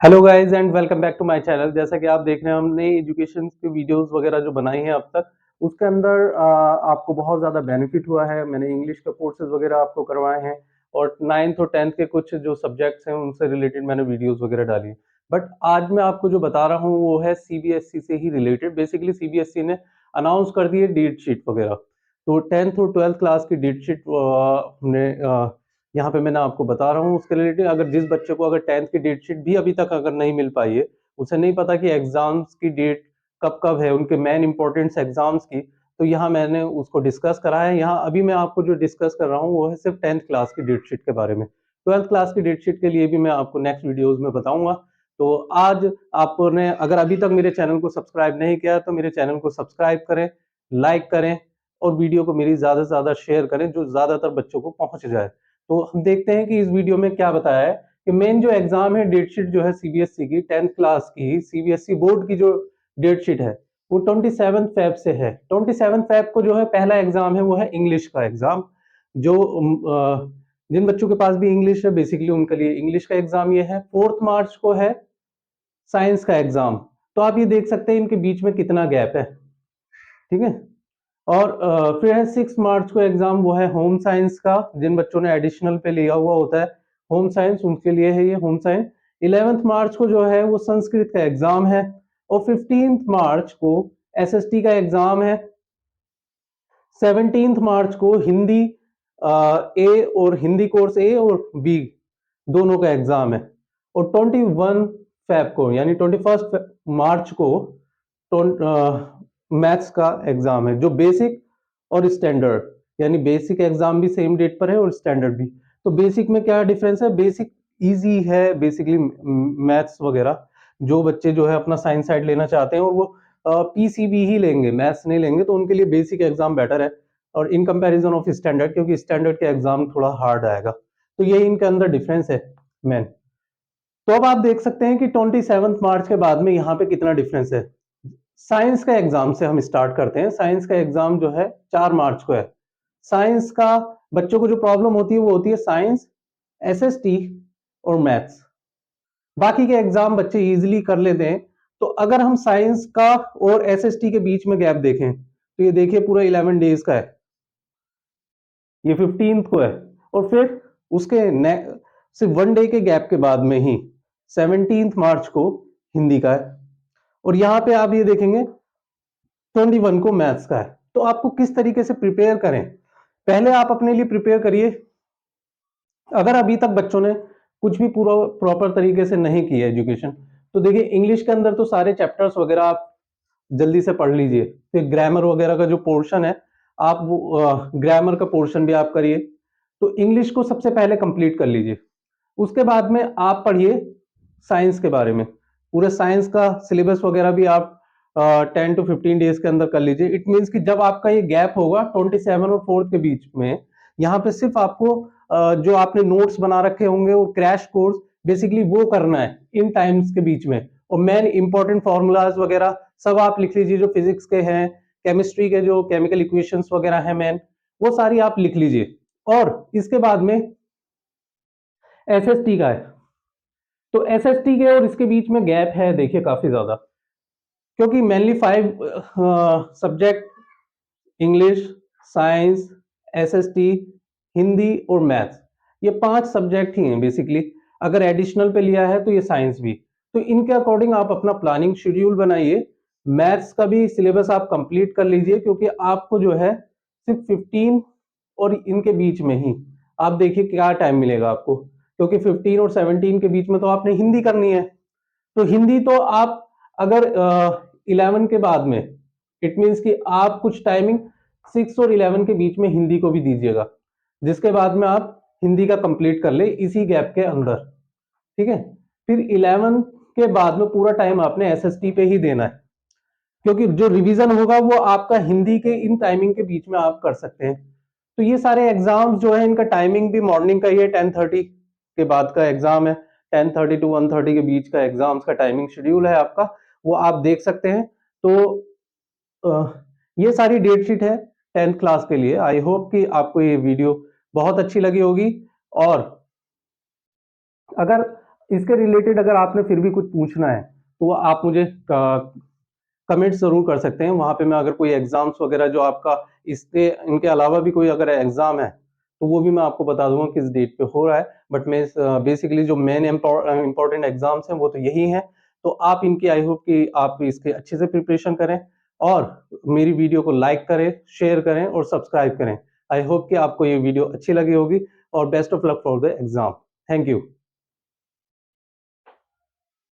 Hello guys and welcome back to my channel. जैसा कि आप देख रहे हैं, हमने एजुकेशन की वीडियोस वगैरह जो बनाई हैं अब तक, उसके अंदर आपको बहुत ज़्यादा बेनिफिट हुआ है। मैंने इंग्लिश के कोर्सेज वगैरह आपको करवाए हैं और 9th और 10th के कुछ जो सब्जेक्ट्स हैं उनसे रिलेटेड मैंने वीडियोस वगैरह डाली हैं। बट आज मैं आपको जो बता रहा हूँ वो है सीबीएसई से ही रिलेटेड। बेसिकली सीबीएसई ने अनाउंस कर दी है डेट शीट वगैरह। तो 10th और 12th क्लास की डेट शीट हमने यहाँ पे मैंने आपको बता रहा हूँ उसके रिलेटेड। अगर जिस बच्चे को अगर 10th की डेट शीट भी अभी तक अगर नहीं मिल पाई है, उसे नहीं पता कि एग्जाम्स की डेट कब कब है, उनके मेन इंपॉर्टेंट्स एग्जाम्स की, तो यहाँ मैंने उसको डिस्कस करा है। यहाँ अभी मैं आपको जो डिस्कस कर रहा हूँ वो है सिर्फ 10th क्लास की डेट शीट के बारे में। 12th क्लास की डेट शीट के लिए भी मैं आपको नेक्स्ट वीडियोज में बताऊंगा। तो आज आपने अगर अभी तक मेरे चैनल को सब्सक्राइब नहीं किया तो मेरे चैनल को सब्सक्राइब करें, लाइक करें और वीडियो को मेरी ज्यादा से ज्यादा शेयर करें जो ज्यादातर बच्चों को पहुंच जाए। तो हम देखते हैं कि इस वीडियो में क्या बताया है कि मेन जो एग्जाम है डेट शीट जो है सीबीएसई की 10th क्लास की सीबीएसई बोर्ड की जो डेट शीट है वो 27 फेब से है। 27 फेब को जो है पहला एग्जाम है वो है इंग्लिश का एग्जाम। जो जिन बच्चों के पास भी इंग्लिश है बेसिकली उनके लिए इंग्लिश का एग्जाम ये है। 4th मार्च को है साइंस का एग्जाम। तो आप ये देख सकते हैं इनके बीच में कितना गैप है, ठीक है। और फिर है 6 मार्च को एग्जाम, वो है होम साइंस का। जिन बच्चों ने एडिशनल पे लिया हुआ होता है होम साइंस उनके लिए है ये होम साइंस। 11th मार्च को जो है वो संस्कृत का एग्जाम है। और 15th मार्च को एसएसटी का एग्जाम है। 17th मार्च को हिंदी ए और हिंदी कोर्स ए और बी दोनों का एग्जाम है। और 21 फेब को यानी 21 मार्च को मैथ्स का एग्जाम है, जो बेसिक और स्टैंडर्ड, यानी बेसिक एग्जाम भी सेम डेट पर है और स्टैंडर्ड भी। तो बेसिक में क्या डिफरेंस है? बेसिक इजी है बेसिकली मैथ्स वगैरह। जो बच्चे जो है अपना साइंस साइड लेना चाहते हैं और वो पीसीबी ही लेंगे, मैथ्स नहीं लेंगे, तो उनके लिए बेसिक एग्जाम बेटर है और इन कंपैरिजन ऑफ स्टैंडर्ड, क्योंकि स्टैंडर्ड के एग्जाम थोड़ा हार्ड आएगा। तो ये इनके अंदर डिफरेंस है मेन। तो अब आप देख सकते हैं कि 27 मार्च के बाद में यहाँ पे कितना डिफरेंस है। साइंस का एग्जाम से हम स्टार्ट करते हैं। साइंस का एग्जाम जो है 4 मार्च को है। साइंस का बच्चों को जो प्रॉब्लम होती है वो होती है साइंस, एसएसटी और मैथ्स। बाकी के एग्जाम बच्चे इजीली कर लेते हैं। तो अगर हम साइंस का और एसएसटी के बीच में गैप देखें तो ये देखिए पूरा 11 डेज का है, ये 15th को है। और फिर उसके सिर्फ 1 डे के गैप के बाद में ही 17th मार्च को हिंदी का है। और यहां पे आप ये देखेंगे 21 को मैथ्स का है। तो आपको किस तरीके से प्रिपेयर करें, पहले आप अपने लिए प्रिपेयर करिए। अगर अभी तक बच्चों ने कुछ भी पूरा प्रॉपर तरीके से नहीं किया एजुकेशन, तो देखिए इंग्लिश के अंदर तो सारे चैप्टर्स वगैरह आप जल्दी से पढ़ लीजिए। फिर ग्रामर वगैरह का जो पोर्शन है आप वो ग्रामर का पोर्शन भी आप करिए। तो इंग्लिश को सबसे पहले कंप्लीट कर लीजिए। उसके बाद में आप पढ़िए साइंस के बारे में। पूरे साइंस का सिलेबस वगैरह भी आप 10 to 15 डेज के अंदर कर लीजिए। इट मीन्स कि जब आपका ये गैप होगा 27 और 4 के बीच में, यहाँ पे सिर्फ आपको जो आपने नोट्स बना रखे होंगे वो क्रैश कोर्स बेसिकली वो करना है इन टाइम्स के बीच में। और मेन इंपॉर्टेंट फॉर्मूलाज वगैरह सब आप लिख लीजिए, जो फिजिक्स के हैं, केमिस्ट्री के जो केमिकल इक्वेशंस वगैरह हैं मेन, वो सारी आप लिख लीजिए। और इसके बाद में एसएसटी का है। तो एसएसटी के और इसके बीच में गैप है देखिए काफी ज्यादा, क्योंकि mainly 5 subject English, science, SST, Hindi और मैथ्स, ये 5 सब्जेक्ट ही हैं बेसिकली। अगर एडिशनल पे लिया है तो ये साइंस भी। तो इनके अकॉर्डिंग आप अपना प्लानिंग शेड्यूल बनाइए। मैथ्स का भी सिलेबस आप कंप्लीट कर लीजिए, क्योंकि आपको जो है सिर्फ 15 और इनके बीच में ही आप देखिए क्या टाइम मिलेगा आपको, क्योंकि 15 और 17 के बीच में तो आपने हिंदी करनी है। तो हिंदी तो आप अगर 11 के बाद में, इट मीन्स कि आप कुछ टाइमिंग 6 और 11 के बीच में हिंदी को भी दीजिएगा, जिसके बाद में आप हिंदी का कंप्लीट कर ले इसी गैप के अंदर, ठीक है। फिर 11 के बाद में पूरा टाइम आपने एसएसटी पे ही देना है, क्योंकि जो रिवीजन होगा वो आपका हिंदी के इन टाइमिंग के बीच में आप कर सकते हैं। तो ये सारे एग्जाम्स जो है इनका टाइमिंग भी मॉर्निंग का ही है, 10:30 के बाद का एग्जाम है। 10:30 to 1:30 के बीच का एग्जाम्स का टाइमिंग शेड्यूल है आपका, वो आप देख सकते हैं। तो ये सारी डेट शीट है 10th क्लास के लिए। आई होप कि आपको ये वीडियो बहुत अच्छी लगी होगी। और अगर इसके रिलेटेड अगर आपने फिर भी कुछ पूछना है तो आप मुझे कमेंट जरूर कर सकते हैं। वहां पे मैं अगर कोई एग्जाम्स वगैरह जो आपका इसके इनके अलावा भी कोई अगर एग्जाम है तो वो भी मैं आपको बता दूंगा किस डेट पे हो रहा है। बट मैं बेसिकली जो मेन इंपॉर्टेंट एग्जाम्स हैं वो तो यही हैं। तो आप इनकी आई होप कि आप इसके अच्छे से प्रिपरेशन करें और मेरी वीडियो को लाइक करें, शेयर करें और सब्सक्राइब करें। आई होप कि आपको ये वीडियो अच्छी लगी होगी और best of luck for the exam. Thank you.